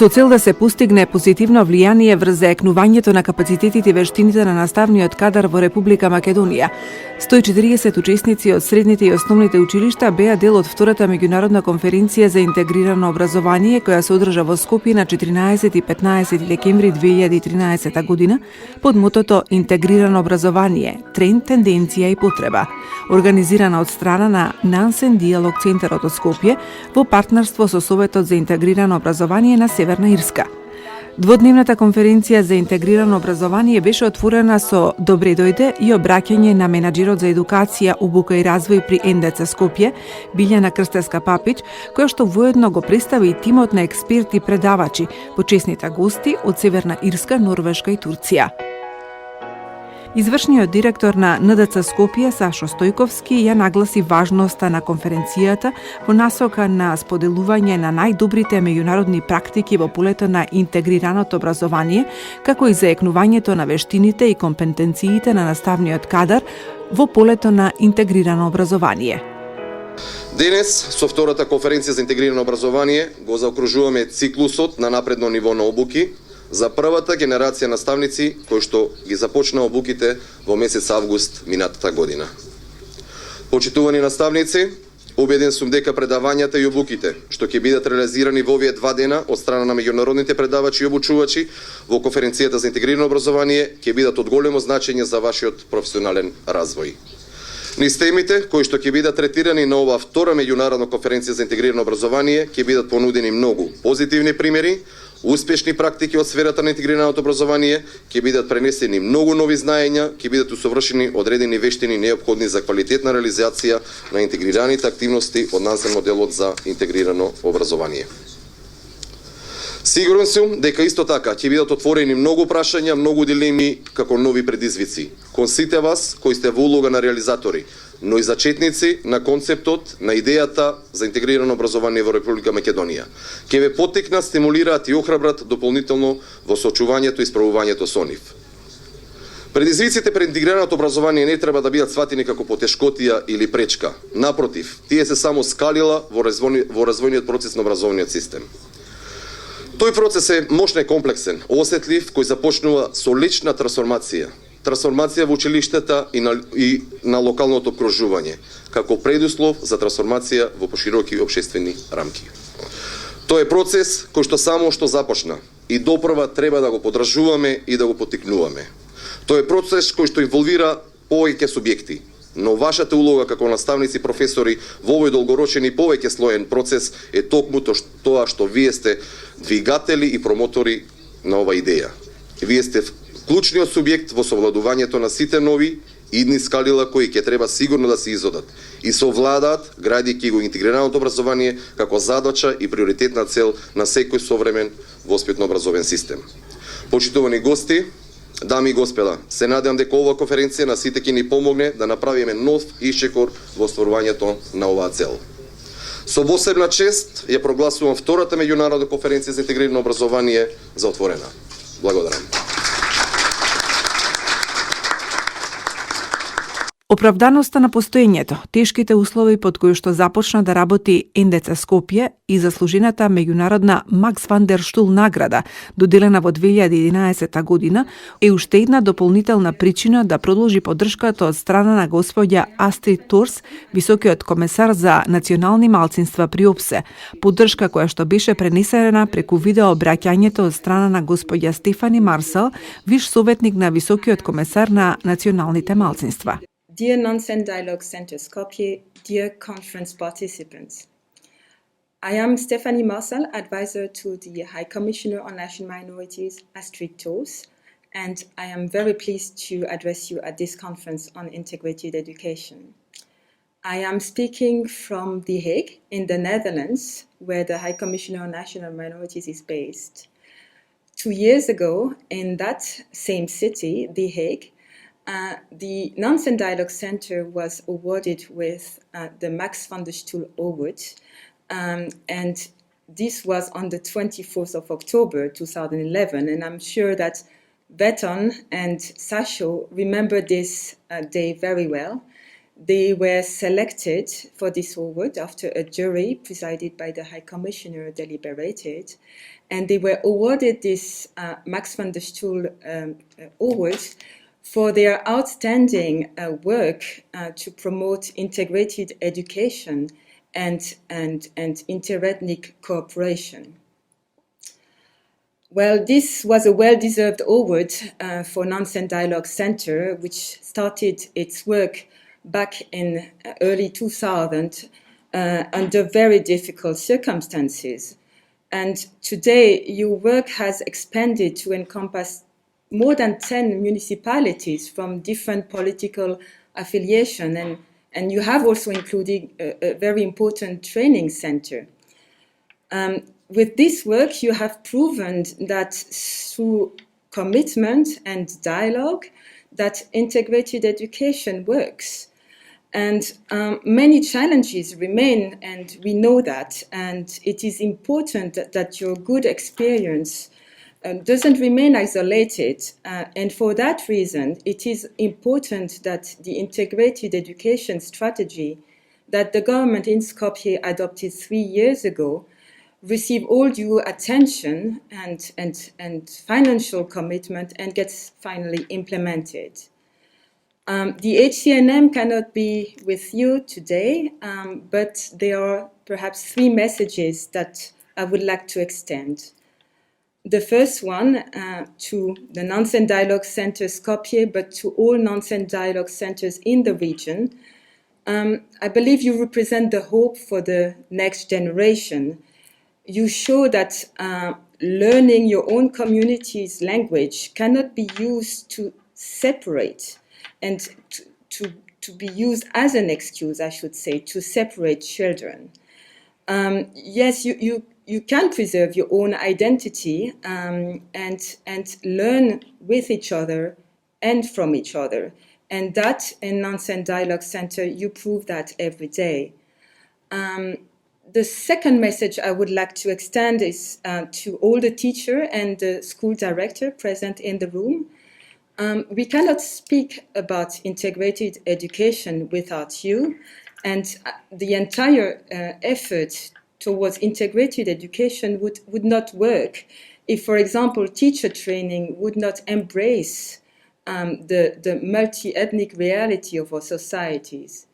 Со цел да се постигне позитивно влијание врз заекнувањето на капацитетите и вештините на наставниот кадар во Република Македонија, 140 учесници од средните и основните училишта беа дел од втората меѓународна конференција за интегрирано образование која се одржа во Скопје на 14 и 15 декември 2013 година под мотото Интегрирано образование, тренд, тенденција и потреба, организирана од страна на Nansen Dialogue Centre Skopje во партнерство со Советот за интегрирано образование на Северна Ирска. Дводневната конференција за интегрирано образование беше отворена со добре дојде и обраќање на менаџерот за едукација, обука и развој при НДЦ Скопје, Билјана Крстевска-Папич, која што воедно го представи и тимот на експерти и предавачи, почесните гости од Северна Ирска, Норвешка и Турција. Извршниот директор на НДЦ Скопје, Сашо Стојковски, ја нагласи важноста на конференцијата во насока на споделување на најдобрите меѓународни практики во полето на интегрираното образование, како и заекнувањето на вештините и компетенциите на наставниот кадар во полето на интегрирано образование. Денес, со втората конференција за интегрирано образование, го заокружуваме циклусот на напредно ниво на обуки за првата генерација наставници кои што ги започна обуките во месец август минатата година. Почитувани наставници, убеден сум дека предавањата и обуките што ќе бидат реализирани во овие 2 дена од страна на меѓународните предавачи и обучувачи во конференцијата за интегрирано образование ќе бидат од големо значење за вашиот професионален развој. Низ темите кои што ќе бидат третирани на оваа втора меѓународна конференција за интегрирано образование ќе бидат понудени многу позитивни примери, успешни практики од сферата на интегрираното образование, ќе бидат пренесени многу нови знаења, ќе бидат усовршени одредени вештини неопходни за квалитетна реализација на интегрираните активности од Нансен моделот за интегрирано образование. Сигурен сум дека исто така ќе бидат отворени многу прашања, многу дилеми како нови предизвици кон сите вас кои сте во улога на реализатори, но и зачетници на концептот, на идејата за интегрирано образование во Република Македонија. Ќе ве поттикнат, стимулираат и охрабрат дополнително во соочувањето и справувањето со нив. Предизвиците пред интегрираното образование не треба да бидат сватени како потешкотија или пречка. Напротив, тие се само скалила во развојниот процес на образовниот систем. Тој процес е мощно и комплексен, осетлив, кој започнува со лична трансформација во училиштата и на локалното обкружување, како предуслов за трансформација во пошироки општествени рамки. Тој е процес кој што само што започна и допрва треба да го поддржуваме и да го поттикнуваме. Тој е процес кој што инволвира повеќе субјекти, но вашата улога како наставници и професори во овој долгорочен и повеќе слоен процес е токму тоа што вие сте двигатели и промотори на оваа идеја. Вие сте клучниот субјект во совладувањето на сите нови идни скалила кои ќе треба сигурно да се изодат и совладаат, градејќи го интегрираното образование како задача и приоритетна цел на секој современ воспитно образовен систем. Почитувани гости, дами и господа, се надевам дека оваа конференција на сите ќе ни помогне да направиме нов ишчекор во остварувањето на оваа цел. Со посебна чест ја прогласувам втората меѓународна конференција за интегрирано образование за отворена. Благодарам. Оправданоста на постоењето, тешките услови под кои што започна да работи НДЦ Скопје и заслужената меѓународна Макс ван дер Штул награда, доделена во 2011 година, е уште една дополнителна причина да продолжи поддршката од страна на господја Астрид Торс, високиот комесар за национални малцинства при ОПСЕ, поддршка која што беше пренесена преку видео обраќањето од страна на господја Стефани Марсел, виш советник на високиот комесар на националните малцинства. Dear Nansen Dialogue Centre Skopje, dear conference participants, I am Stephanie Marcel, advisor to the High Commissioner on National Minorities, Astrid Toos, and I am very pleased to address you at this conference on integrated education. I am speaking from The Hague in the Netherlands, where the High Commissioner on National Minorities is based. 2 years ago, in that same city, The Hague, the Nansen Dialogue Centre was awarded with the Max van der Stoel Award, and this was on the 24th of October 2011, and I'm sure that Beton and Sasho remember this day very well. They were selected for this award after a jury presided by the High Commissioner deliberated, and they were awarded this Max van der Stoel award for their outstanding work to promote integrated education and interethnic cooperation. Well, this was a well-deserved award for Nansen Dialogue Centre, which started its work back in early 2000 under very difficult circumstances. And today, your work has expanded to encompass more than 10 municipalities from different political affiliation, and you have also included a very important training center. With this work, you have proven that through commitment and dialogue, that integrated education works. And many challenges remain, and we know that. And it is important that your good experience doesn't remain isolated. And for that reason, it is important that the integrated education strategy that the government in Skopje adopted 3 years ago receive all due attention and financial commitment and gets finally implemented. The HCNM cannot be with you today, but there are perhaps 3 messages that I would like to extend. The first one to the Nansen Dialogue Centre Skopje, but to all Nansen Dialogue Centres in the region. I believe you represent the hope for the next generation. You show that learning your own community's language cannot be used to separate and to be used as an excuse, I should say, to separate children. Yes, you can preserve your own identity and learn with each other and from each other. And that in Nansen Dialogue Centre, you prove that every day. The second message I would like to extend is to all the teacher and the school director present in the room. We cannot speak about integrated education without you, and the entire effort towards integrated education would not work if, for example, teacher training would not embrace the multi-ethnic reality of our societies.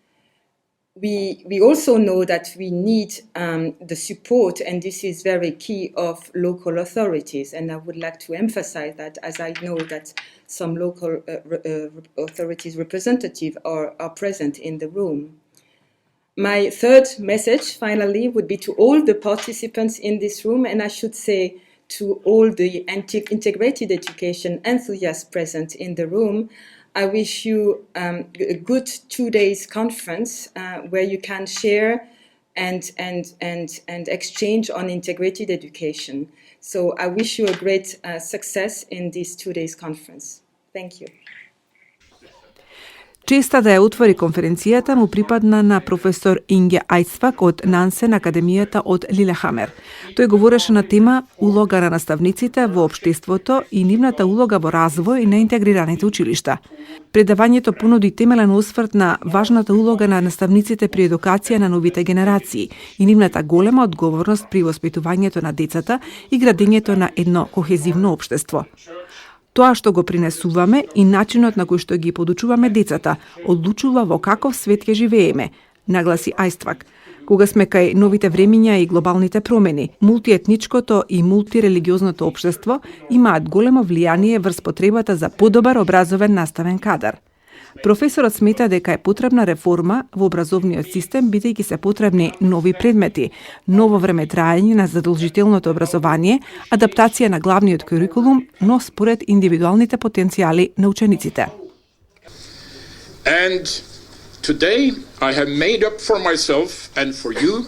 We also know that we need the support, and this is very key, of local authorities. And I would like to emphasize that, as I know that some local authorities representatives are present in the room. My third message, finally, would be to all the participants in this room, and I should say to all the integrated education enthusiasts present in the room. I wish you a good 2 days conference where you can share and exchange on integrated education. So I wish you a great success in this 2 days conference. Thank you. Честа да ја отвори конференцијата му припадна на професор Инге Ајсвак од Нансен Академијата од Лилехамер. Тој говореше на тема улога на наставниците во општеството и нивната улога во развој на интегрираните училишта. Предавањето понуди темелен осврт на важната улога на наставниците при едукација на новите генерации и нивната голема одговорност при воспитувањето на децата и градењето на едно кохезивно општество. Тоа што го принесуваме и начинот на кој што ги подучуваме децата одлучува во каков свет ќе живееме, нагласи Ајствак. Кога сме кај новите времиња и глобалните промени, мултиетничкото и мултирелигиозното општество имаат големо влијание врз потребата за подобар образовен наставен кадар. Професорот смета дека е потребна реформа во образовниот систем, бидејќи се потребни нови предмети, ново време траење на задолжителното образование, адаптација на главниот курикулум, но според индивидуалните потенцијали на учениците. And today I have made up for myself and for you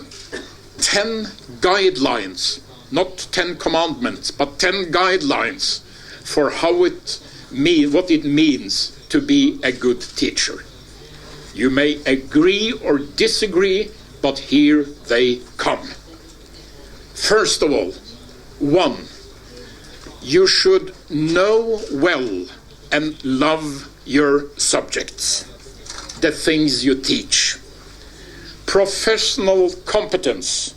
10 guidelines, not 10 commandments, but 10 guidelines for what it means to be a good teacher. You may agree or disagree, but here they come. First of all, 1, you should know well and love your subjects. the things you teach. Professional competence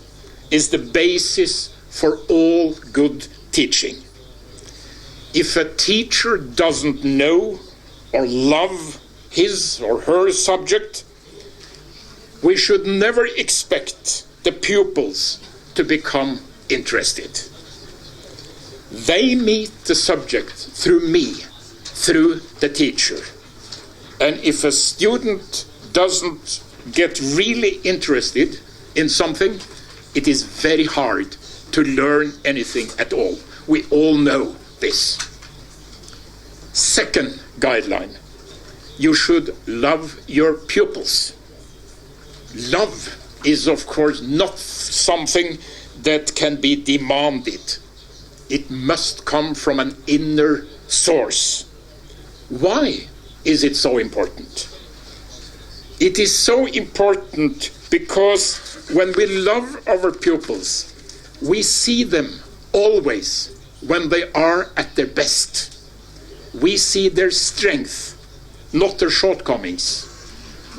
is the basis for all good teaching. If a teacher doesn't know or love his or her subject, we should never expect the pupils to become interested. They meet the subject through me, through the teacher. And if a student doesn't get really interested in something, it is very hard to learn anything at all. We all know this. Second guideline, you should love your pupils. Love is, of course, not something that can be demanded. It must come from an inner source. Why is it so important? It is so important because when we love our pupils, we see them always when they are at their best. We see their strength, not their shortcomings.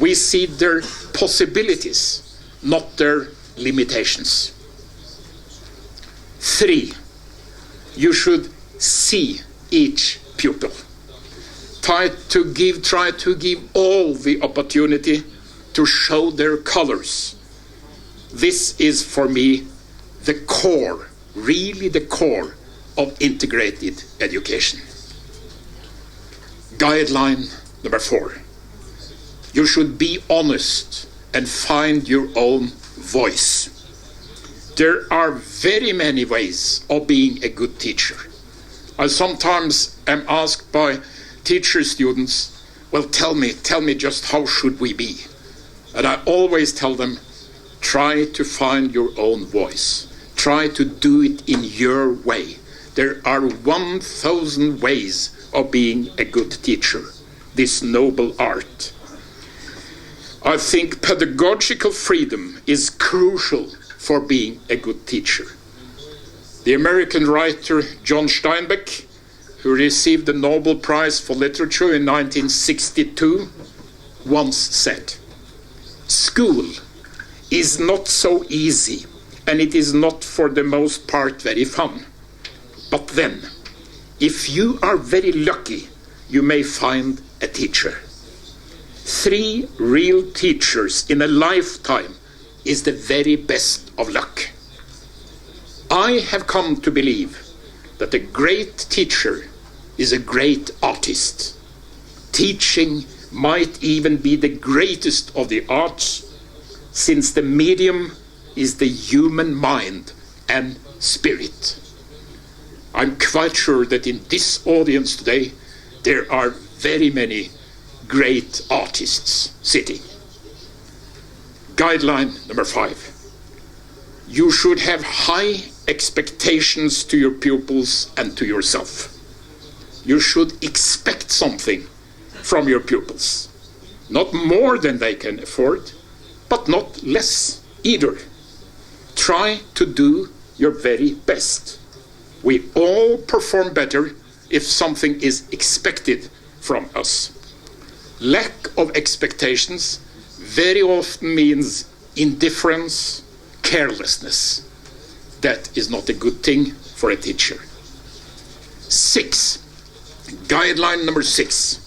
We see their possibilities, not their limitations. 3, you should see each pupil. Try to give all the opportunity to show their colors. This is for me the core, really the core of integrated education. Guideline number 4. You should be honest and find your own voice. There are very many ways of being a good teacher. I sometimes am asked by teacher students, well, tell me just how should we be? And I always tell them, try to find your own voice. Try to do it in your way. There are 1,000 ways of being a good teacher, this noble art. I think pedagogical freedom is crucial for being a good teacher. The American writer John Steinbeck, who received the Nobel Prize for Literature in 1962, once said, "School is not so easy, and it is not for the most part very fun. But then, if you are very lucky, you may find a teacher. 3 real teachers in a lifetime is the very best of luck." I have come to believe that a great teacher is a great artist. Teaching might even be the greatest of the arts, since the medium is the human mind and spirit. I'm quite sure that in this audience today, there are very many great artists sitting. Guideline number 5. You should have high expectations to your pupils and to yourself. You should expect something from your pupils. Not more than they can afford, but not less either. Try to do your very best. We all perform better if something is expected from us. Lack of expectations very often means indifference, carelessness. That is not a good thing for a teacher. 6. Guideline number 6.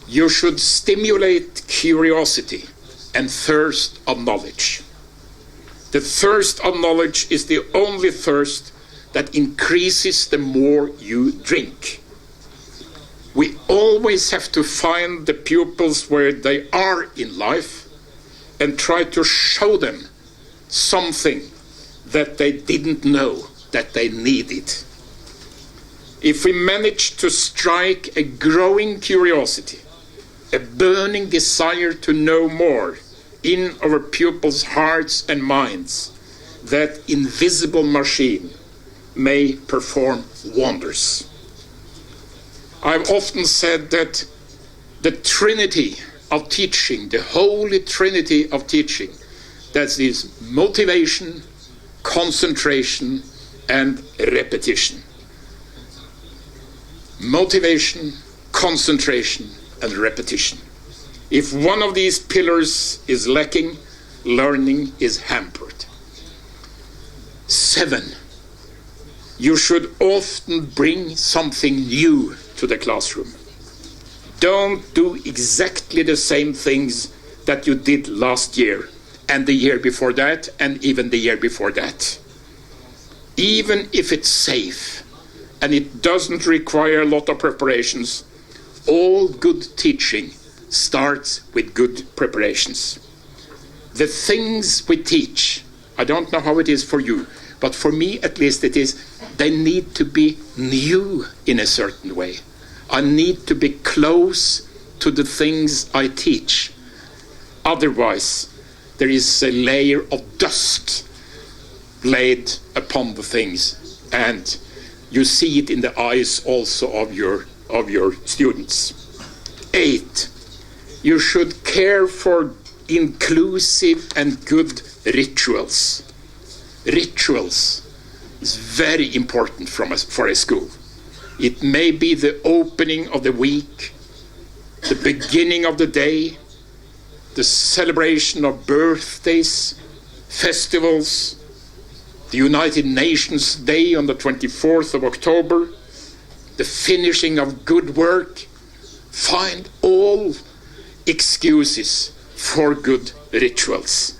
You should stimulate curiosity and thirst of knowledge. The thirst of knowledge is the only thirst that increases the more you drink. We always have to find the pupils where they are in life and try to show them something that they didn't know that they needed. If we manage to strike a growing curiosity, a burning desire to know more in our pupils' hearts and minds, that invisible machine may perform wonders. I've often said that the Trinity of teaching, the Holy Trinity of teaching, that is motivation, concentration, and repetition. Motivation, concentration, and repetition. If one of these pillars is lacking, learning is hampered. 7. You should often bring something new to the classroom. Don't do exactly the same things that you did last year, and the year before that, and even the year before that. Even if it's safe, and it doesn't require a lot of preparations, all good teaching starts with good preparations. The things we teach, I don't know how it is for you, but for me at least it is, they need to be new in a certain way. I need to be close to the things I teach. Otherwise, there is a layer of dust laid upon the things, and you see it in the eyes also of your students. 8. You should care for inclusive and good rituals. Rituals is very important for a school. It may be the opening of the week, the beginning of the day, the celebration of birthdays, festivals, the United Nations Day on the 24th of October, the finishing of good work. Find all excuses for good rituals.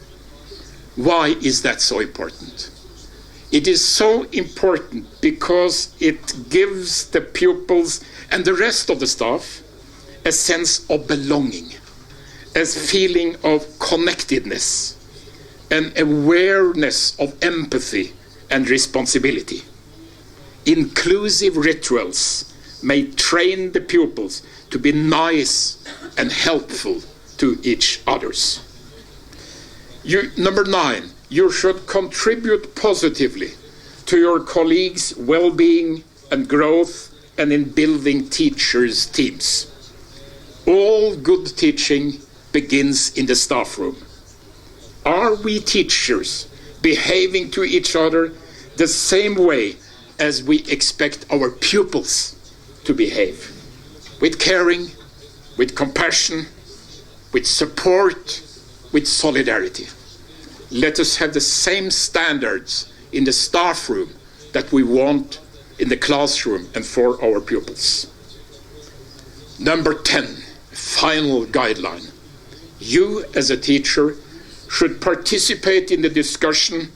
Why is that so important? It is so important because it gives the pupils and the rest of the staff a sense of belonging, a feeling of connectedness, an awareness of empathy and responsibility. Inclusive rituals may train the pupils to be nice and helpful to each others. Number 9, you should contribute positively to your colleagues' well-being and growth and in building teachers' teams. All good teaching begins in the staff room. Are we teachers behaving to each other the same way as we expect our pupils to behave? With caring, with compassion, with support, with solidarity. Let us have the same standards in the staff room that we want in the classroom and for our pupils. Number 10, final guideline. You as a teacher should participate in the discussion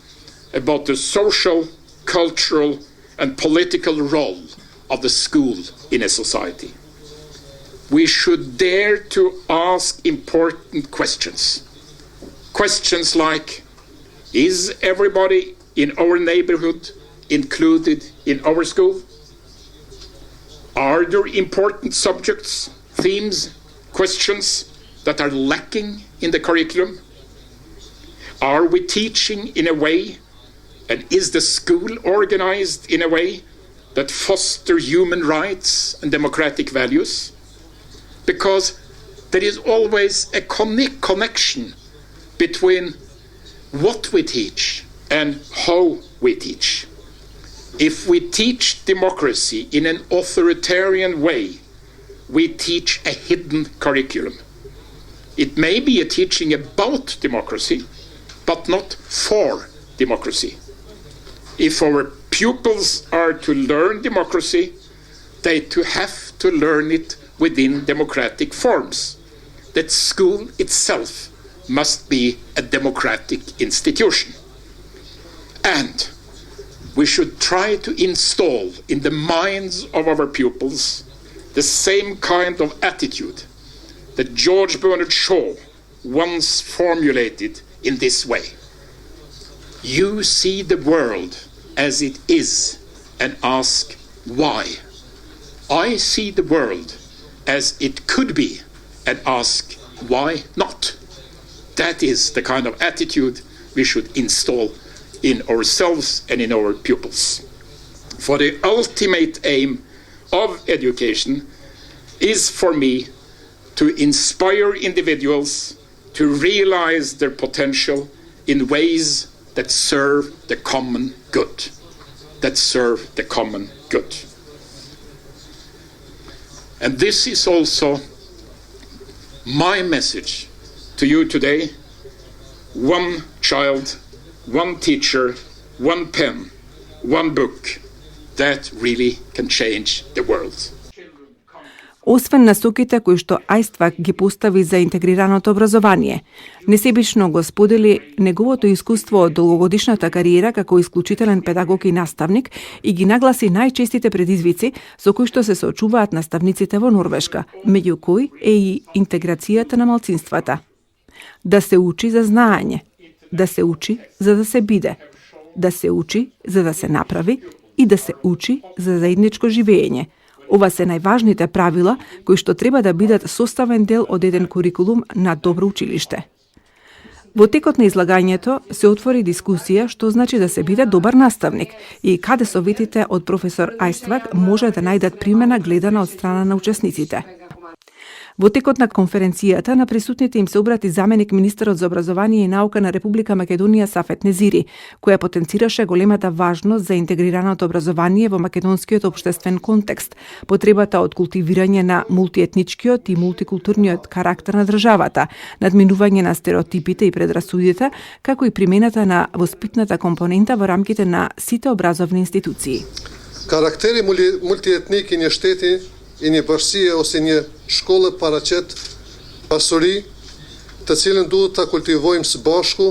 about the social, cultural, and political role of the school in a society. We should dare to ask important questions. Questions like, is everybody in our neighborhood included in our school? Are there important subjects, themes, questions that are lacking in the curriculum? Are we teaching in a way, and is the school organized in a way that fosters human rights and democratic values? Because there is always a connection between what we teach and how we teach. If we teach democracy in an authoritarian way, we teach a hidden curriculum. It may be a teaching about democracy, but not for democracy. If our pupils are to learn democracy, they have to learn it within democratic forms. That school itself must be a democratic institution. And we should try to install in the minds of our pupils the same kind of attitude that George Bernard Shaw once formulated in this way. You see the world as it is and ask why. I see the world as it could be and ask why not. That is the kind of attitude we should install in ourselves and in our pupils. For the ultimate aim of education is for me to inspire individuals to realize their potential in ways that serve the common good. That serve the common good. And this is also My message to you today: one child, one teacher, one pen, one book. That really can change the world. Освен насоките кои што Ајствак ги постави за интегрираното образование, несебично го сподели неговото искуство од долгогодишната кариера како исклучителен педагог и наставник и ги нагласи најчестите предизвици со кои што се соочуваат наставниците во Норвешка, меѓу кои е и интеграцијата на малцинствата. Да се учи за знаење, да се учи за да се биде, да се учи за да се направи и да се учи за заедничко живење. Ова се најважните правила кои што треба да бидат составен дел од еден курикулум на добро училиште. Во текот на излагањето се отвори дискусија што значи да се биде добар наставник и каде советите од професор Ајствак може да најдат примена гледана од страна на учесниците. Во текот на конференцијата на присутните им се обрати заменик министерот за образование и наука на Република Македонија Сафет Незири, која потенцираше големата важност за интегрираното образование во македонскиот општествен контекст, потребата од култивирање на мултиетничкиот и мултикултурниот карактер на државата, надминување на стереотипите и предрасудите, како и примената на воспитната компонента во рамките на сите образовни институции. Karakteri multietnik i një shteti, i një bashkësie ose një shkolle paraqet pasuri të cilën duhet ta kultivojmë së bashku,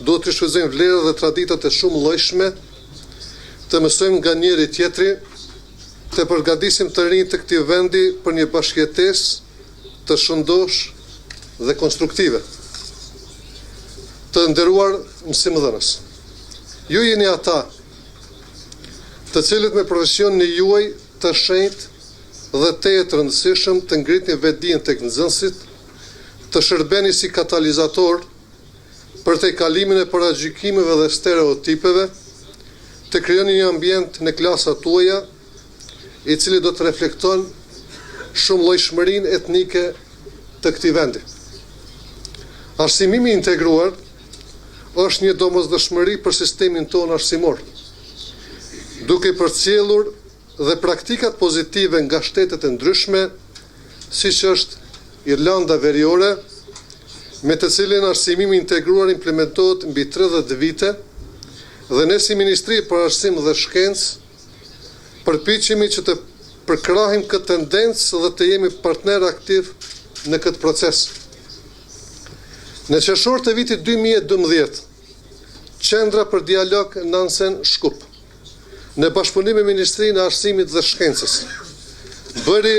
duhet të shfrytëzojmë vlerat dhe traditat e shumë llojshme, të mësojmë nga njëri tjetri, të përgatisim të rinjtë të këtij vendi për një bashkëjetesë të shëndosh dhe konstruktive. Të nderuar mësimdhënës, ju jeni ata të cilët me profesionin e juaj të shenjtë dhe të rëndësishëm të ngritni vetdijen tek nxënësit, të shërbeni si katalizator për te kalimin e paragjykimeve dhe stereotipeve, të krijoni një ambient në klasat tuaja i cili do të reflekton shumëllojshmërinë etnike të këtij vendi. Arsimimi integruar është një domosdoshmëri për sistemin tonë arsimor, duke përcjellur dhe praktikat pozitive nga shtetet e ndryshme, siç është Irlanda Veriore, me të cilin arsimimi integruar implementohet mbi 30 vite, dhe ne si Ministri për Arsim dhe Shkencë përpiqemi që të përkrahim këtë tendencë dhe të jemi partner aktiv në këtë proces. Në qershor të vitit 2012, Qendra për Dialog Nansen Skopje, në bashkëpunim me Ministrinë e Arsimit dhe Shkencës, bëri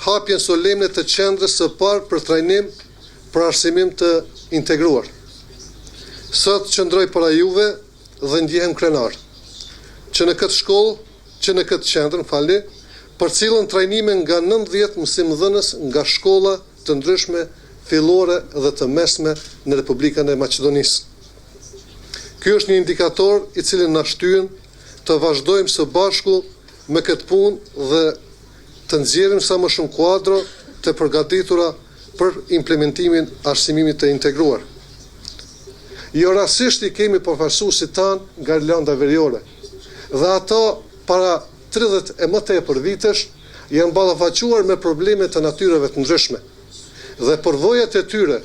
hapjen solemne të qendrës së parë për trajnim për arsimim të integruar. Sot qëndroj para juve dhe ndjehem krenar që në këtë shkollë, që në këtë qendër, përcillen trajnime nga 90 mësimdhënës nga shkolla të ndryshme fillore dhe të mesme në Republikën e Maqedonisë. Ky është një indikator i cili na shtyen të vazhdojmë së bashku me këtë punë dhe të nxjerrim sa më shumë kuadro të përgatitura për implementimin arsimimit të integruar. Jo rastisht i kemi përfaqësuesit tanë nga Irlanda Veriore, dhe ato para 30 e më tepër vitesh janë ballafaquar me probleme të natyrave të ndryshme. Dhe përvojat e tyre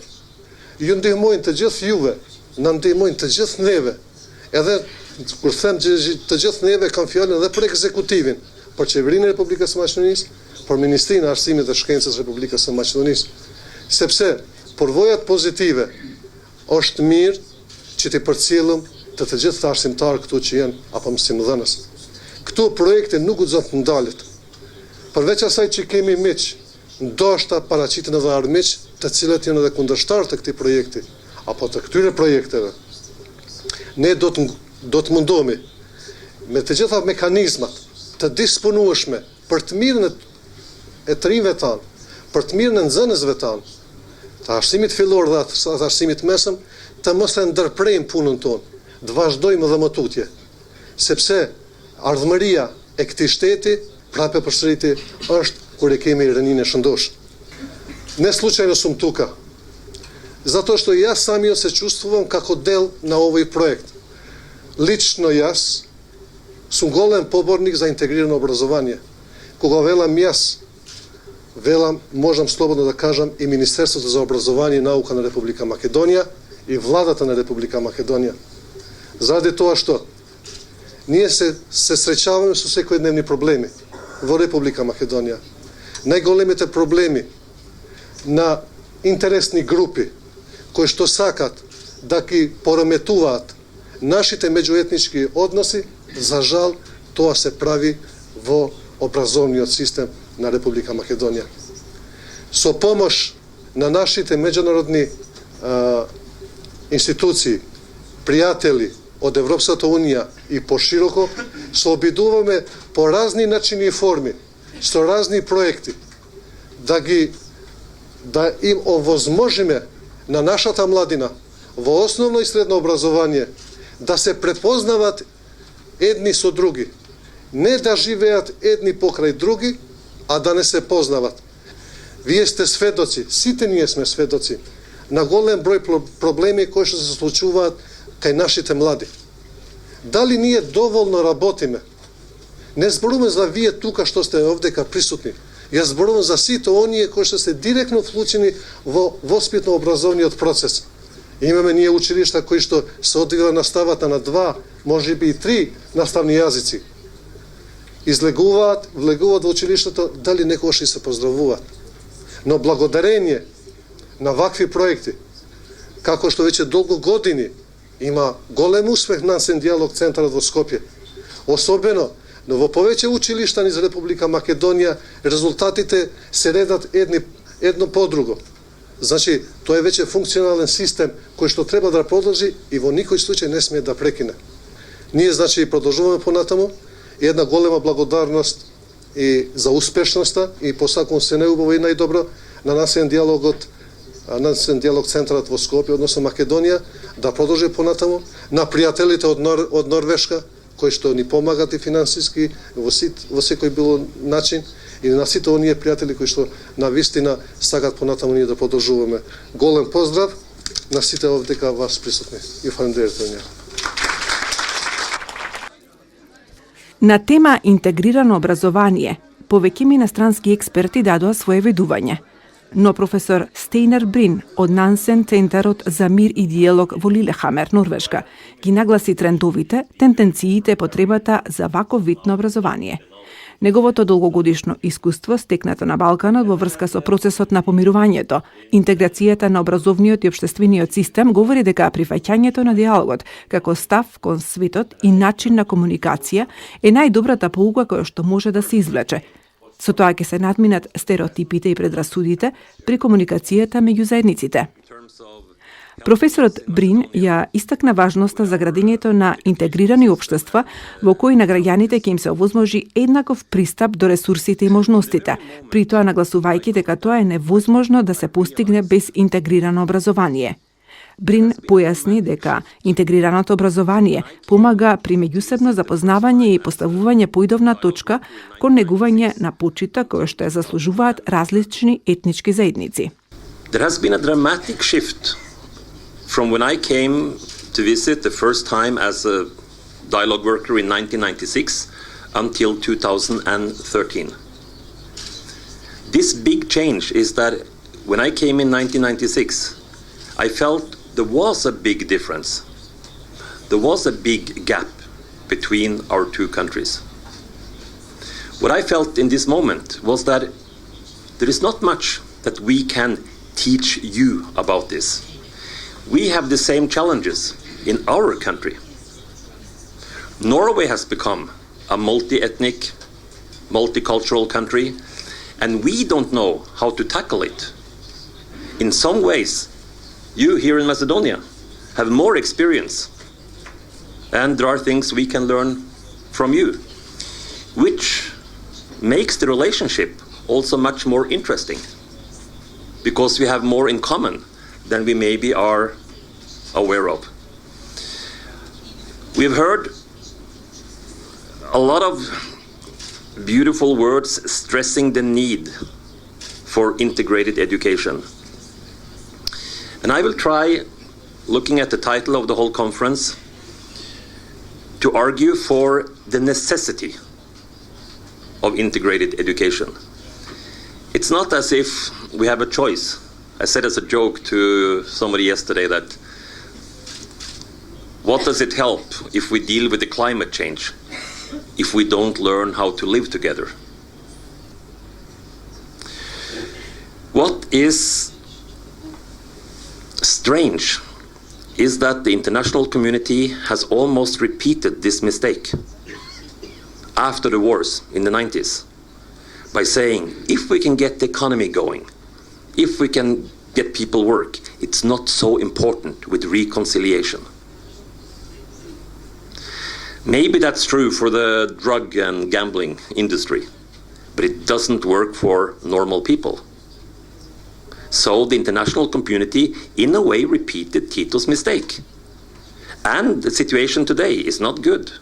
ju ndihmojnë të gjithë juve, na ndihmojnë të gjithë neve, edhe kur them të gjithë neve kam fjalën edhe për ekzekutivin, për qeverinë e Republikës së Maqedonisë, për Ministrinë e Arsimit dhe Shkencës së Republikës së Maqedonisë, sepse përvojat pozitive është mirë që t'i përcjellëm të gjithë të arsimtarë këtu që janë apo mësimdhënës. Këtu projekte nuk guxon të ndalet. Përveç asaj që kemi miq, ndoshta paraqiten edhe armiq, të cilët janë edhe kundërshtar të këtij projekti apo të këtyre projekteve. Ne do të mundohemi me të gjitha mekanizmat të disponueshme për të mirën e të rinjve tanë, për të mirën e nxënësve tanë, të arsimit fillor dhe të arsimit mesëm, të mos e ndërprejmë punën tonë, të vazhdojmë dhe më tutje, sepse ardhmëria e këtij shteti prapë përsëriti është kur e kemi rëninë e shëndosh. Ne slučajno sum tuka, zato što ja sami se čustvujem kako del na ovaj projekt. Lično jas sam golem pobornik za integrirano obrazovanje, koga velam jas велам, можам слободно да кажам, и Министерството за образование и наука на Република Македонија и владата на Република Македонија. Заради тоа што ние се среќаваме со секојдневни проблеми во Република Македонија. Најголемите проблеми на интересни групи кои што сакат да ги пореметуваат нашите меѓуетнички односи, за жал, тоа се прави во образовниот систем на Република Македонија. Со помош на нашите меѓународни институции, пријатели од Европската Унија и пошироко, се обидуваме по разни начини и форми, со разни проекти, да им овозможиме на нашата младина во основно и средно образование да се препознават едни со други, не да живеат едни покрај други, а да не се познават. Вие сте сведоци, сите ние сме сведоци на голем број проблеми кои што се случуваат кај нашите млади. Дали ние доволно работиме? Не зборуваме за вие тука што сте овдека присутни. Јас зборувам за сите оние кои што се директно вклучени во воспитно-образовниот процес. Имаме ние училишта кои што се одвива наставата на 2, можеби и 3 наставни јазици. Влегуваат во училиштето, дали некогаш и се поздравуваат. Но благодарение на вакви проекти, како што веќе долго години има голем успех Nansen Dialogue Centre во Скопје, особено но во повеќе училишта низ Република Македонија, резултатите се редат едно по друго. Значи, тоа е веќе функционален систем кој што треба да продолжи и во никој случај не смее да прекине. Ние, значи, продолжуваме понатаму и една голема благодарност и за успешноста и посакувам се најубаво и најдобро на Nansen Dialogue Центарот во Скопје, односно Македонија, да продолжи понатаму, на пријателите од Норвешка, кои што ни помагат и финансиски во секој било начин, и на сите оние пријатели кои што на вистина сакат понатаму ние да продолжуваме. Голем поздрав на сите овдека вас присутни и фандерите. На тема интегрирано образование, повеќеми инострански експерти дадоа свое ведување. Но професор Стейнер Брин од Нансен Центарот за мир и диалог во Лилехамер, Норвешка, ги нагласи трендовите, тенденциите и потребата за ваков вид на образование. Неговото долгогодишно искуство, стекнато на Балканот во врска со процесот на помирувањето, интеграцијата на образовниот и општествениот систем, говори дека прифаќањето на диалогот како став кон светот и начин на комуникација е најдобрата поука која што може да се извлече. Со тоа ќе се надминат стереотипите и предрасудите при комуникацијата меѓу заедниците. Професорот Брин ја истакна важноста за градењето на интегрирани општества во кои на граѓаните ќе им се овозможи еднаков пристап до ресурсите и можностите, при тоа нагласувајќи дека тоа е невозможно да се постигне без интегрирано образование. Брин појасни дека интегрираното образование помага при меѓусебно запознавање и поставување поидовна точка кон негување на почита која што ја заслужуваат различни етнички заедници. There has been a dramatic shift from when I came to visit the first time as a dialogue worker in 1996 until 2013. This big change is that when I came in 1996, I felt there was a big difference. There was a big gap between our two countries. What I felt in this moment was that there is not much that we can teach you about this. We have the same challenges in our country. Norway has become a multi-ethnic, multicultural country, and we don't know how to tackle it. In some ways, you here in Macedonia have more experience, and there are things we can learn from you, which makes the relationship also much more interesting, because we have more in common than we maybe are aware of. We've heard a lot of beautiful words stressing the need for integrated education. And I will try, looking at the title of the whole conference, to argue for the necessity of integrated education. It's not as if we have a choice. I said as a joke to somebody yesterday that what does it help if we deal with the climate change if we don't learn how to live together? What is strange is that the international community has almost repeated this mistake after the wars in the 90s by saying, if we can get the economy going, if we can get people work, it's not so important with reconciliation. Maybe that's true for the drug and gambling industry, but it doesn't work for normal people. So the international community, in a way, repeated Tito's mistake. And the situation today is not good.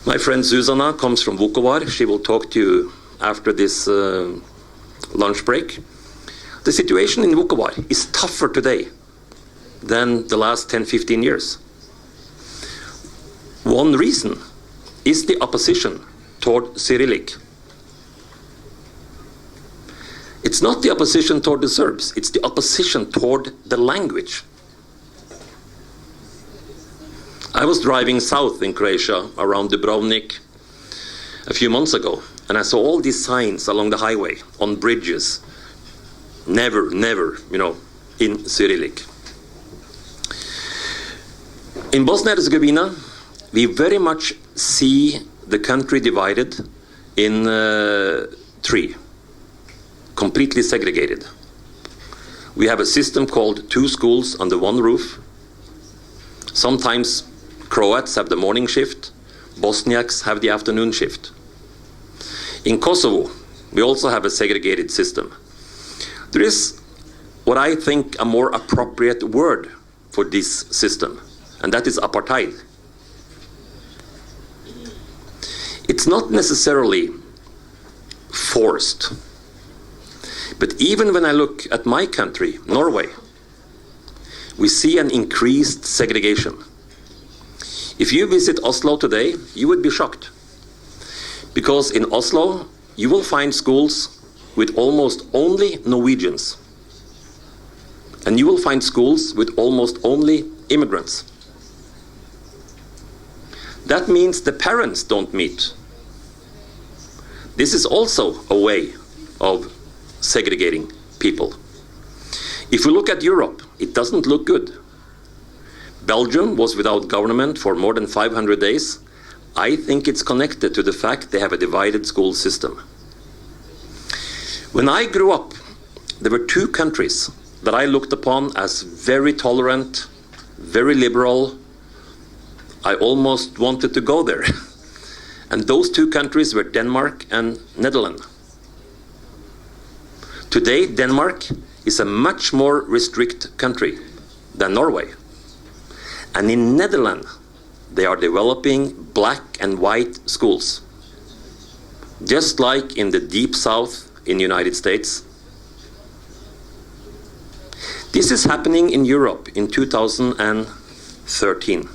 My friend Zuzana comes from Vukovar. She will talk to you after this lunch break. The situation in Vukovar is tougher today than the last 10-15 years. One reason is the opposition toward Cyrillic. It's not the opposition toward the Serbs, it's the opposition toward the language. I was driving south in Croatia around Dubrovnik a few months ago, and I saw all these signs along the highway, on bridges, never, in Cyrillic. In Bosnia and Herzegovina, we very much see the country divided in three, completely segregated. We have a system called 2 schools under 1 roof. Sometimes Croats have the morning shift, Bosniaks have the afternoon shift. In Kosovo, we also have a segregated system. There is what I think a more appropriate word for this system, and that is apartheid. It's not necessarily forced, but even when I look at my country, Norway, we see an increased segregation. If you visit Oslo today, you would be shocked. Because in Oslo, you will find schools with almost only Norwegians. And you will find schools with almost only immigrants. That means the parents don't meet. This is also a way of segregating people. If we look at Europe, it doesn't look good. Belgium was without government for more than 500 days. I think it's connected to the fact they have a divided school system. When I grew up, there were 2 countries that I looked upon as very tolerant, very liberal. I almost wanted to go there. And those 2 countries were Denmark and Netherlands. Today, Denmark is a much more restricted country than Norway. And in Netherlands, they are developing black and white schools. Just like in the deep south in the United States. This is happening in Europe in 2013.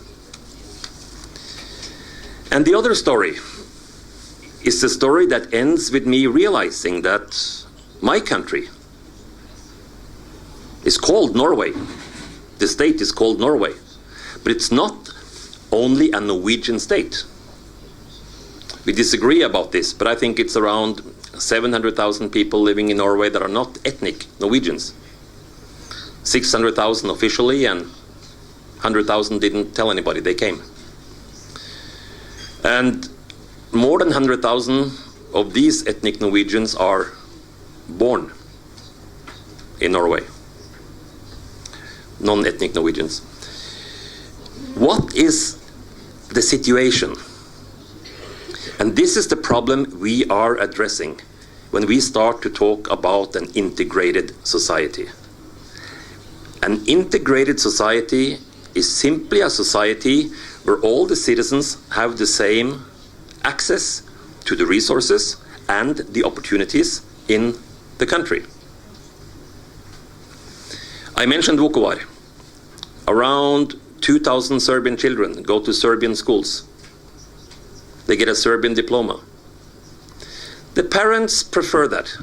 And the other story is the story that ends with me realizing that my country is called Norway. The state is called Norway. But it's not only a Norwegian state. We disagree about this, but I think it's around 700,000 people living in Norway that are not ethnic Norwegians. 600,000 officially, and 100,000 didn't tell anybody they came. And more than 100,000 of these ethnic Norwegians are born in Norway. Non-ethnic Norwegians. What is the situation? And this is the problem we are addressing when we start to talk about an integrated society. An integrated society is simply a society where all the citizens have the same access to the resources and the opportunities in the country. I mentioned Vukovar. Around 2,000 Serbian children go to Serbian schools. They get a Serbian diploma. The parents prefer that,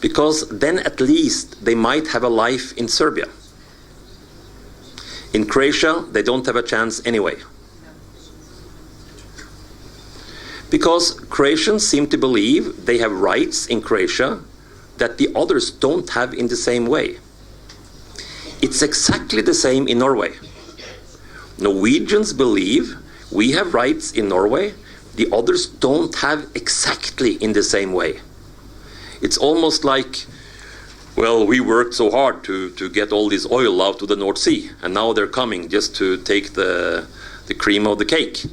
because then at least they might have a life in Serbia. In Croatia, they don't have a chance anyway. Because Croatians seem to believe they have rights in Croatia that the others don't have in the same way. It's exactly the same in Norway. Norwegians believe we have rights in Norway the others don't have exactly in the same way. It's almost like, well, we worked so hard to get all this oil out to the North Sea, and now they're coming just to take the cream of the cake.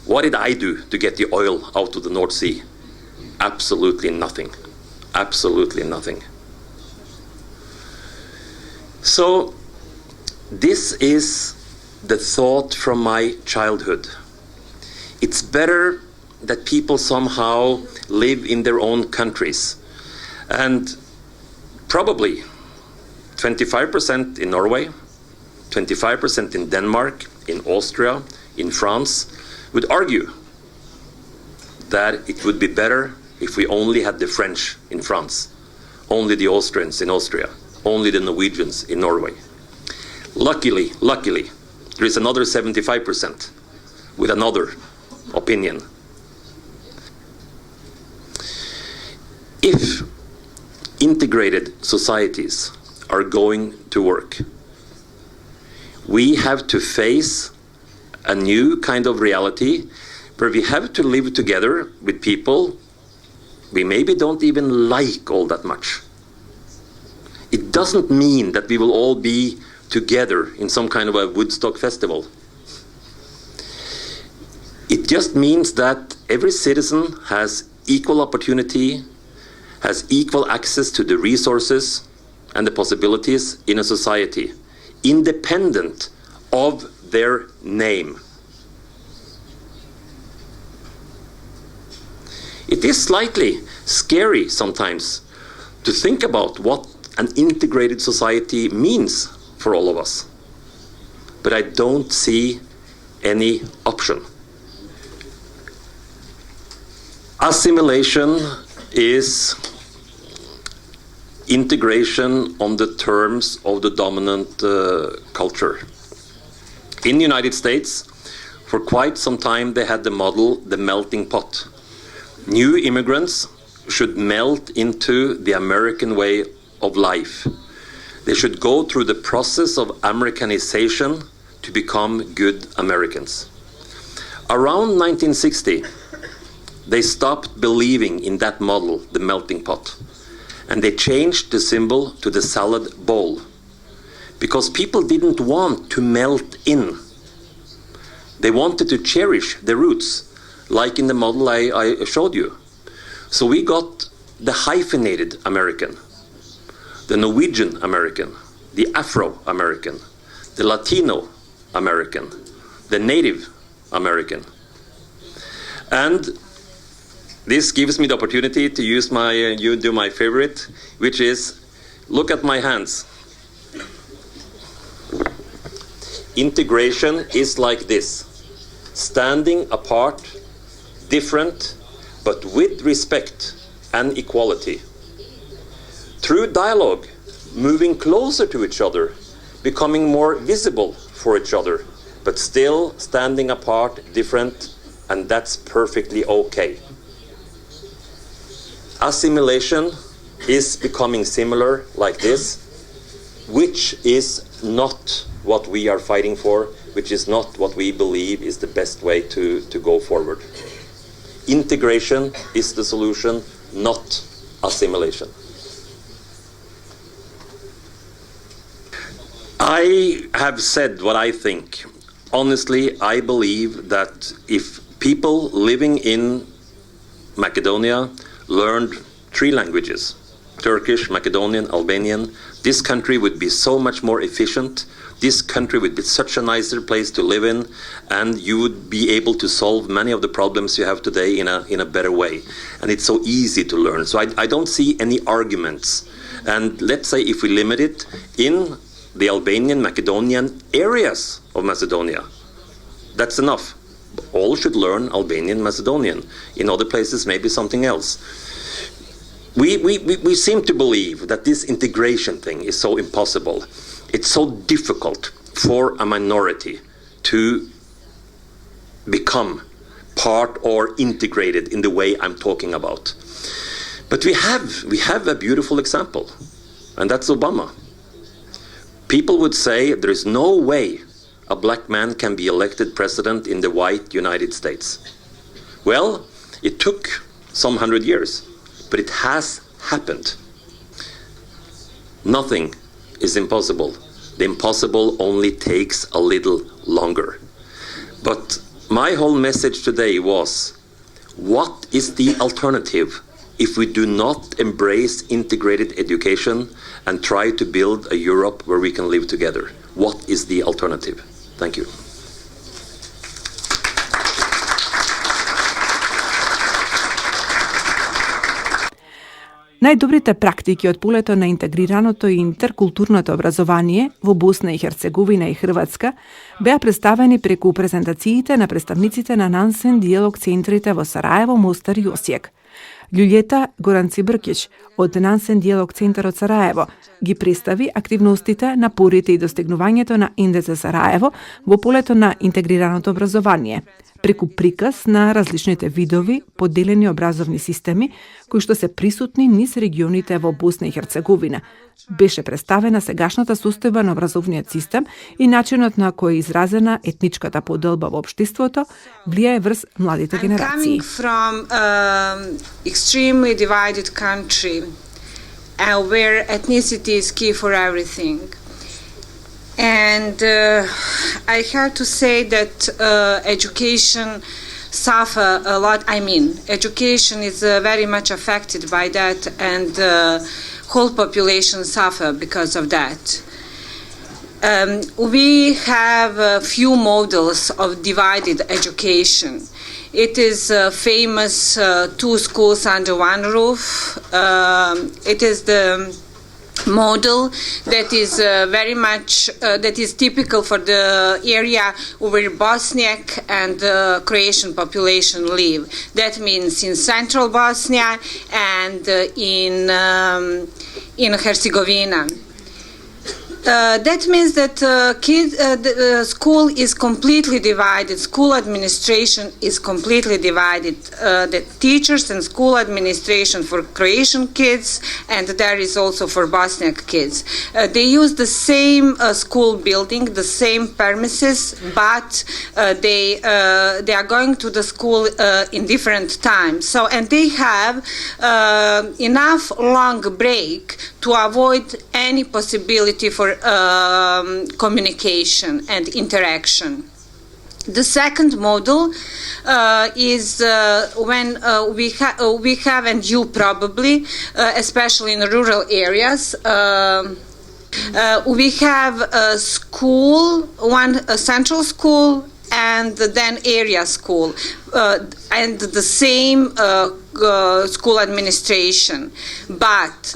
What did I do to get the oil out to the North Sea? Absolutely nothing. Absolutely nothing. So this is the thought from my childhood. It's better that people somehow live in their own countries. And probably 25% in Norway, 25% in Denmark, in Austria, in France, would argue that it would be better if we only had the French in France, only the Austrians in Austria, only the Norwegians in Norway. Luckily, there is another 75% with another opinion. If integrated societies are going to work, we have to face a new kind of reality where we have to live together with people we maybe don't even like all that much. It doesn't mean that we will all be together in some kind of a Woodstock festival. It just means that every citizen has equal opportunity, has equal access to the resources and the possibilities in a society, independent of their name. It is slightly scary sometimes to think about what an integrated society means for all of us. But I don't see any option. Assimilation is integration on the terms of the dominant culture. In the United States, for quite some time they had the model, the melting pot. New immigrants should melt into the American way of life. They should go through the process of Americanization to become good Americans. Around 1960, they stopped believing in that model, the melting pot, and they changed the symbol to the salad bowl, because people didn't want to melt in. They wanted to cherish the roots, like in the model I showed you. So we got the hyphenated American, the Norwegian American, the Afro-American, the Latino American, the Native American. And this gives me the opportunity to use do my favorite, which is, look at my hands. Integration is like this, standing apart, different, but with respect and equality. Through dialogue, moving closer to each other, becoming more visible for each other, but still standing apart, different, and that's perfectly okay. Assimilation is becoming similar like this, which is not what we are fighting for, which is not what we believe is the best way to go forward. Integration is the solution, not assimilation. I have said what I think. Honestly, I believe that if people living in Macedonia learned 3 languages, Turkish, Macedonian, Albanian, this country would be so much more efficient. This country would be such a nicer place to live in, and you would be able to solve many of the problems you have today in a better way. And it's so easy to learn. So I don't see any arguments. And let's say if we limit it in the Albanian, Macedonian areas of Macedonia, that's enough. All should learn Albanian, Macedonian. In other places, maybe something else. We seem to believe that this integration thing is so impossible. It's so difficult for a minority to become part or integrated in the way I'm talking about. But we have a beautiful example, and that's Obama. People would say there is no way a black man can be elected president in the white United States. Well, it took some 100 years, but it has happened. Nothing is impossible. The impossible only takes a little longer. But my whole message today was, what is the alternative if we do not embrace integrated education and try to build a Europe where we can live together? What is the alternative? Thank you. Најдобрите практики од полето на интегрираното и интеркултурното образование во Босна и Херцеговина и Хрватска беа представени преку презентациите на представниците на Nansen Dialogue Centrите во Сараево, Мостар и Осијек. Љулјета Горанци Бркич од Nansen Dialogue Centre од Сараево ги представи активностите, напорите и достигнувањето на НДЦ Сараево во полето на интегрираното образование, преку приказ на различните видови поделени образовни системи кои што се присутни низ регионите во Босна и Херцеговина. Беше представена сегашната состојба на образовниот систем и начинот на кој е изразена етничката поделба во општеството влијае врз младите генерации. I'm coming from extremely divided country where ethnicity is key for everything. And I have to say that education suffer a lot. I mean, education is very much affected by that, and whole population suffer because of that. We have a few models of divided education. It is famous 2 schools under one roof. It is the model that is very much that is typical for the area where Bosniak and Croatian population live. That means in central Bosnia and in Herzegovina. That means that the school is completely divided. School administration is completely divided. The teachers and school administration for Croatian kids, and there is also for Bosniak kids. They use the same school building, the same premises, but they are going to the school in different times. So, and they have enough long break to avoid any possibility for communication and interaction. The second model is when we have, and you probably, especially in rural areas, we have a school, a central school, and then area school, and the same school administration. But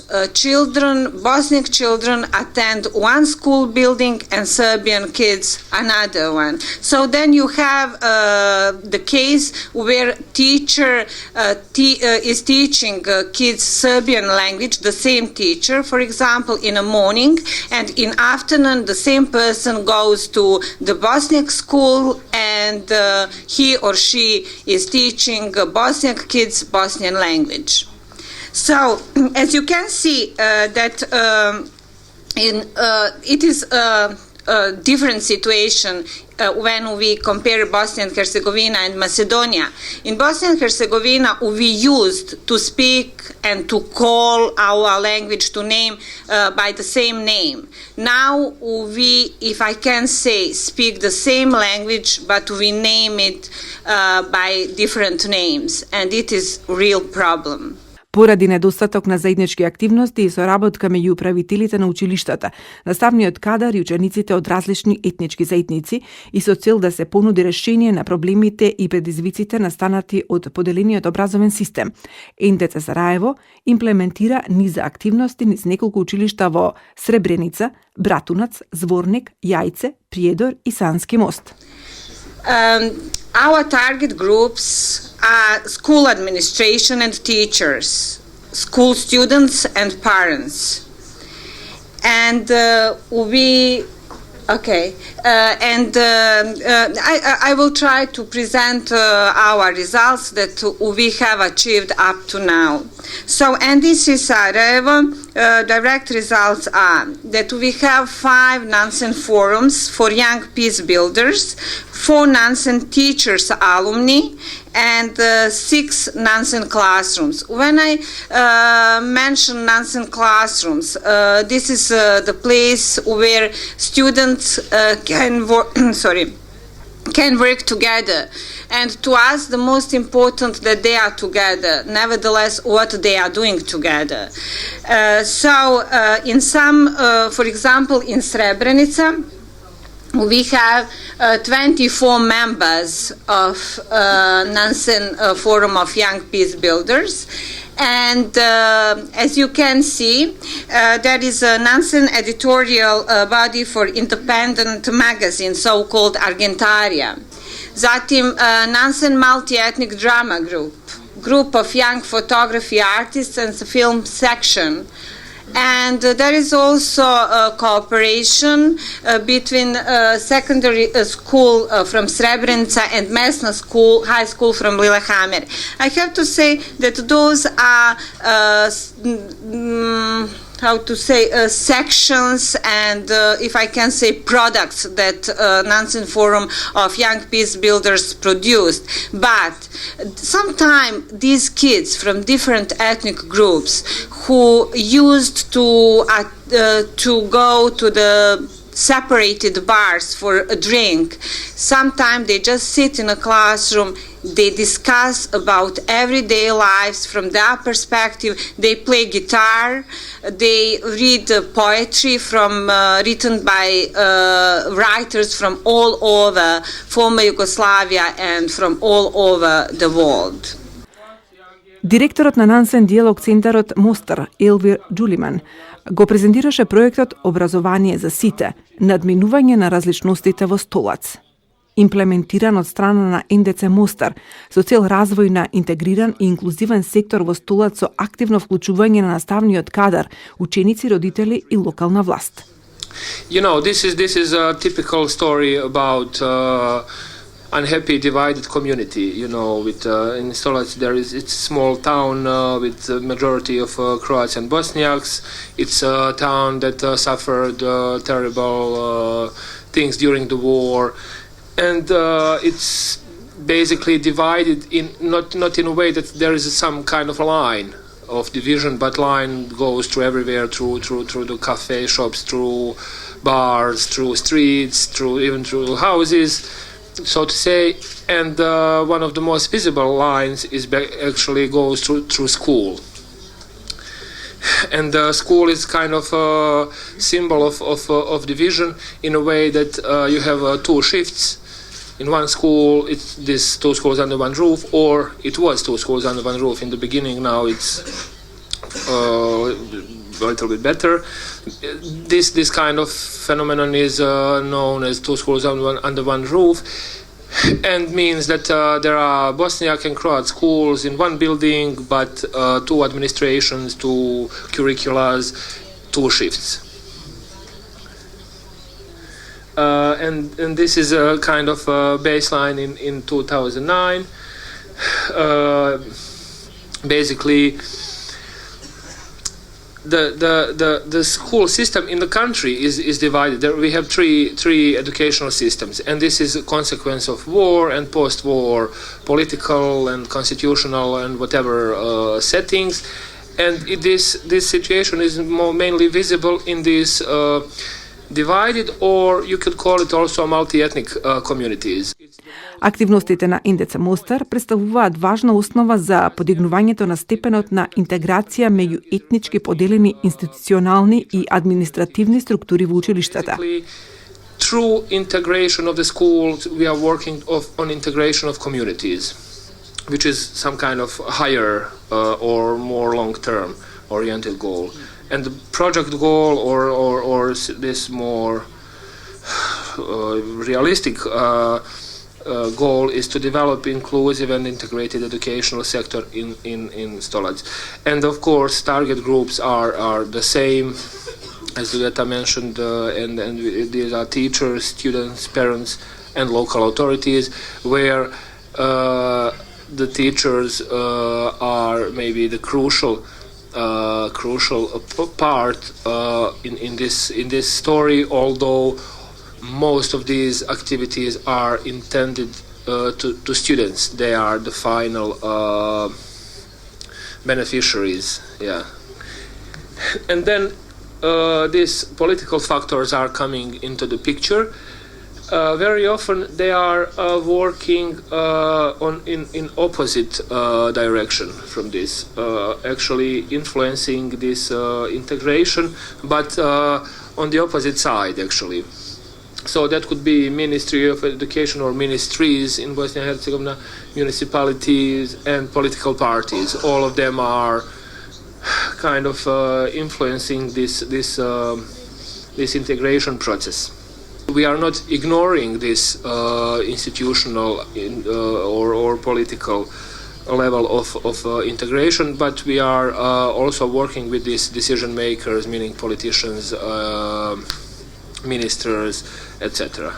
Bosniak children attend one school building and Serbian kids another one. So then you have the case where teacher is teaching kids Serbian language, the same teacher, for example, in the morning, and in afternoon the same person goes to the Bosniak school and he or she is teaching Bosniak kids Bosnian language. So, as you can see, that it is a different situation when we compare Bosnia and Herzegovina and Macedonia. In Bosnia and Herzegovina, we used to speak and to call our language to name by the same name. Now we, if I can say, speak the same language, but we name it by different names, and it is a real problem. Поради недостаток на заеднички активности и соработка меѓу управителите на училиштата, наставниот кадар и учениците од различни етнички заедници и со цел да се понуди решение на проблемите и предизвиците настанати од поделениот образовен систем, НДЦ Сараево имплементира низа активности низ неколку училишта во Сребреница, Братунац, Зворник, Јајце, Приедор и Сански мост. Our target groups are school administration and teachers, school students and parents. And I will try to present our results that we have achieved up to now. So, and this is Sarajevo. Direct results are that we have 5 Nansen forums for young peace builders, 4 Nansen teachers alumni, and 6 Nansen classrooms. When I mention Nansen classrooms, this is the place where students can work together. And to us, the most important that they are together, nevertheless, what they are doing together. In some, for example, in Srebrenica, we have 24 members of Nansen Forum of Young Peace Builders. And as you can see, there is a Nansen editorial body for independent magazine, so-called Argentaria. Zatim Nansen multi-ethnic drama group of young photography artists and film section. And there is also a cooperation between secondary school from Srebrenica and Mesna school, high school from Lillehammer. I have to say that those are sections and, if I can say, products that Nansen Forum of Young Peace Builders produced. But sometimes these kids from different ethnic groups who used to go to the separated bars for a drink, sometimes they just sit in a classroom, they discuss about everyday lives from their perspective, they play guitar, they read poetry written by writers from all over former Yugoslavia and from all over the world. Директорот на Nansen Dialogue Centre Мостар, Елвир Джулиман, го презентираше проектот Образование за сите, надминување на различностите во Столац. Имплементиран од страна на НДЦ Мостар со цел развој на интегриран и инклузивен сектор во Столац со активно вклучување на наставниот кадар, ученици, родители и локална власт. You know, this is a typical story about unhappy divided community. You know, with in Stolac it's a small town with the majority of Croats and Bosniaks. It's a town that suffered terrible things during the war, and it's basically divided in not in a way that there is some kind of a line of division, but line goes through everywhere, through the cafe shops, through bars, through streets, even through houses, so to say. And one of the most visible lines is actually goes through school. And school is kind of a symbol of division in a way that you have 2 shifts. In one school, it's this 2 schools under one roof, or it was 2 schools under one roof in the beginning. Now it's a little bit better. This kind of phenomenon is known as 2 schools under one roof, and means that there are Bosniak and Croat schools in one building, but 2 administrations, 2 curriculas, 2 shifts. And this is a kind of baseline in 2009. Basically, the school system in the country is divided. We have three educational systems, and this is a consequence of war and post-war political and constitutional and whatever settings. And this situation is mainly visible in these divided, or you could call it also multi-ethnic communities. Активностите на НДЦ Мостар представуваат важна основа за подигнувањето на степенот на интеграција меѓу етнички поделени институционални и административни структури во училиштата. Through integration of the schools, we are working on integration of communities, which is some kind of higher or more long-term oriented goal. And the project goal or this more realistic goal is to develop inclusive and integrated educational sector in Stolac. And of course, target groups are the same as Lueta mentioned, and these are teachers, students, parents, and local authorities, where the teachers are maybe the crucial part in this story, although most of these activities are intended to students. They are the final beneficiaries. Yeah, and then these political factors are coming into the picture. Very often they are working in opposite direction from this, actually influencing this integration, but on the opposite side actually. So that could be Ministry of Education or ministries in Bosnia and Herzegovina, municipalities and political parties. All of them are kind of influencing this integration process. We are not ignoring this institutional or political level of integration, but we are also working with these decision makers, meaning politicians, ministers, etc.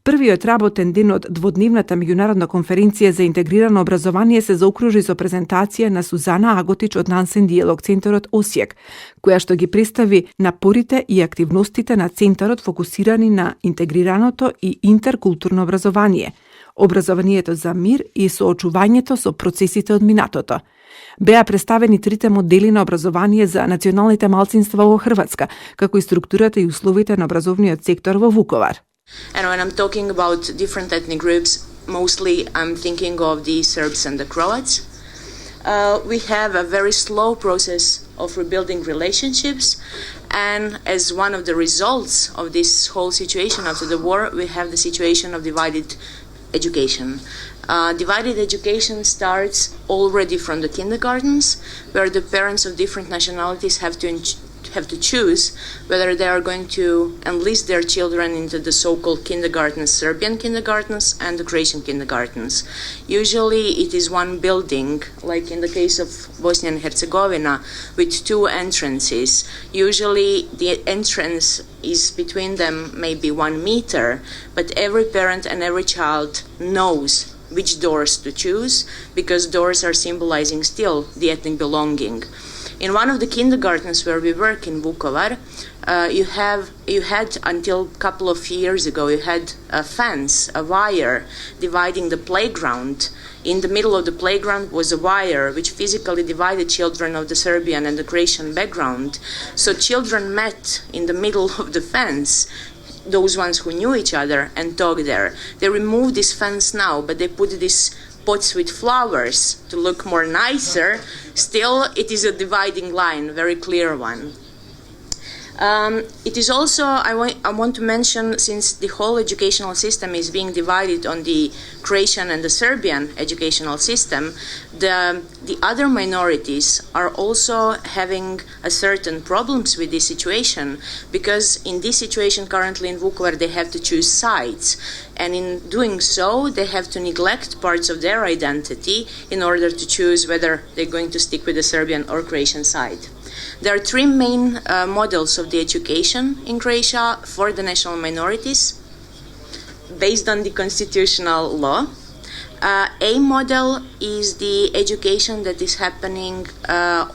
Првиот работен ден од дводневната меѓународна конференција за интегрирано образование се заокружи со презентација на Сузана Аготич од Nansen Dialogue Centre Осијек, која што ги представи напорите и активностите на центарот фокусирани на интегрираното и интеркултурно образование, образованието за мир и соочувањето со процесите од минатото. Беа представени трите модели на образование за националните малцинства во Хрватска, како и структурата и условите на образовниот сектор во Вуковар. And when I'm talking about different ethnic groups, mostly I'm thinking of the Serbs and the Croats. We have a very slow process of rebuilding relationships, and as one of the results of this whole situation after the war, we have the situation of divided education. Divided education starts already from the kindergartens, where the parents of different nationalities have to choose whether they are going to enlist their children into the so-called kindergartens, Serbian kindergartens and the Croatian kindergartens. Usually it is one building, like in the case of Bosnia and Herzegovina, with two entrances. Usually the entrance is between them maybe 1 meter, but every parent and every child knows which doors to choose, because doors are symbolizing still the ethnic belonging. In one of the kindergartens where we work in Vukovar, you had until a couple of years ago, you had a fence, a wire dividing the playground. In the middle of the playground was a wire which physically divided children of the Serbian and the Croatian background. So children met in the middle of the fence, those ones who knew each other, and talked there. They removed this fence now, but they put these pots with flowers to look more nicer. Still, it is a dividing line, a very clear one. It is also, I want to mention, since the whole educational system is being divided on the Croatian and the Serbian educational system, the other minorities are also having a certain problems with this situation, because in this situation currently in Vukovar they have to choose sides, and in doing so they have to neglect parts of their identity in order to choose whether they're going to stick with the Serbian or Croatian side. There are three main models of the education in Croatia for the national minorities based on the constitutional law. A model is the education that is happening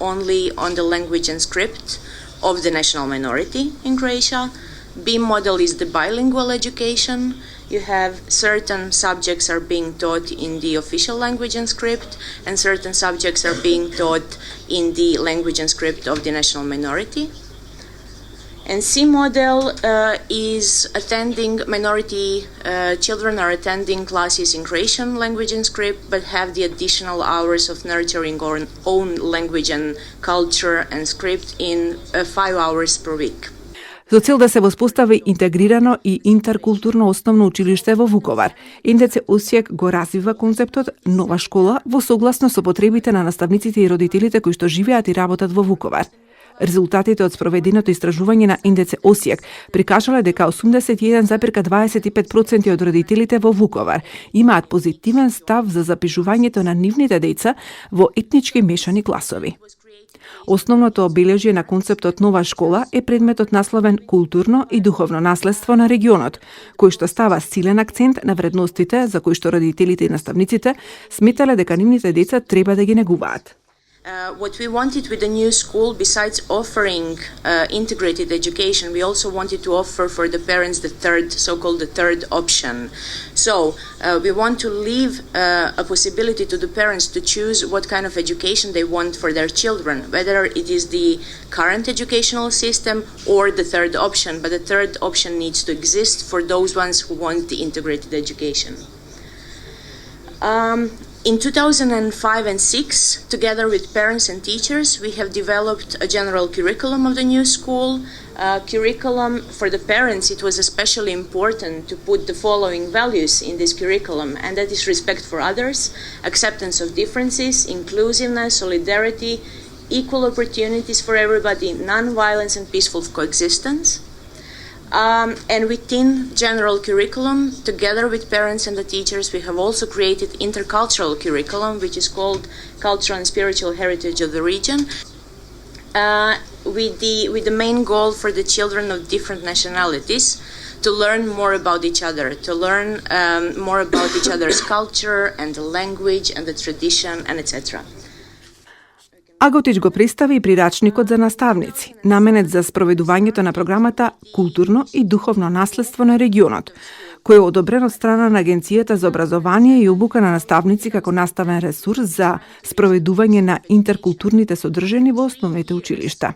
only on the language and script of the national minority in Croatia. B model is the bilingual education. You have certain subjects are being taught in the official language and script, and certain subjects are being taught in the language and script of the national minority. And C model is attending minority children are attending classes in Croatian language and script, but have the additional hours of nurturing our own language and culture and script in 5 hours per week. Со цел да се воспостави интегрирано и интеркултурно основно училиште во Вуковар, НДЦ Осијек го развива концептот нова школа во согласно со потребите на наставниците и родителите кои што живеат и работат во Вуковар. Резултатите од спроведеното истражување на индеце Осијак прикажале дека 81,25% од родителите во Вуковар имаат позитивен став за запишувањето на нивните деца во етнички мешани класови. Основното обележје на концептот нова школа е предметот насловен културно и духовно наследство на регионот, кој што става силен акцент на вредностите за кои што родителите и наставниците сметале дека нивните деца треба да ги негуваат. What we wanted with the new school, besides offering integrated education, we also wanted to offer for the parents the so-called third option. So we want to leave a possibility to the parents to choose what kind of education they want for their children, whether it is the current educational system or the third option, but the third option needs to exist for those ones who want the integrated education. In 2005 and 2006, together with parents and teachers, we have developed a general curriculum of the new school. Curriculum for the parents, it was especially important to put the following values in this curriculum, and that is respect for others, acceptance of differences, inclusiveness, solidarity, equal opportunities for everybody, non-violence and peaceful coexistence. And within general curriculum, together with parents and the teachers, we have also created intercultural curriculum, which is called Cultural and Spiritual Heritage of the Region, with the main goal for the children of different nationalities to learn more about each other, to learn more about each other's culture and the language and the tradition and etc. Аготич го представи и прирачникот за наставници, наменет за спроведувањето на програмата Културно и духовно наследство на регионот, кој е одобрен од страна на Агенцијата за образование и обука на наставници како наставен ресурс за спроведување на интеркултурните содржини во основните училишта.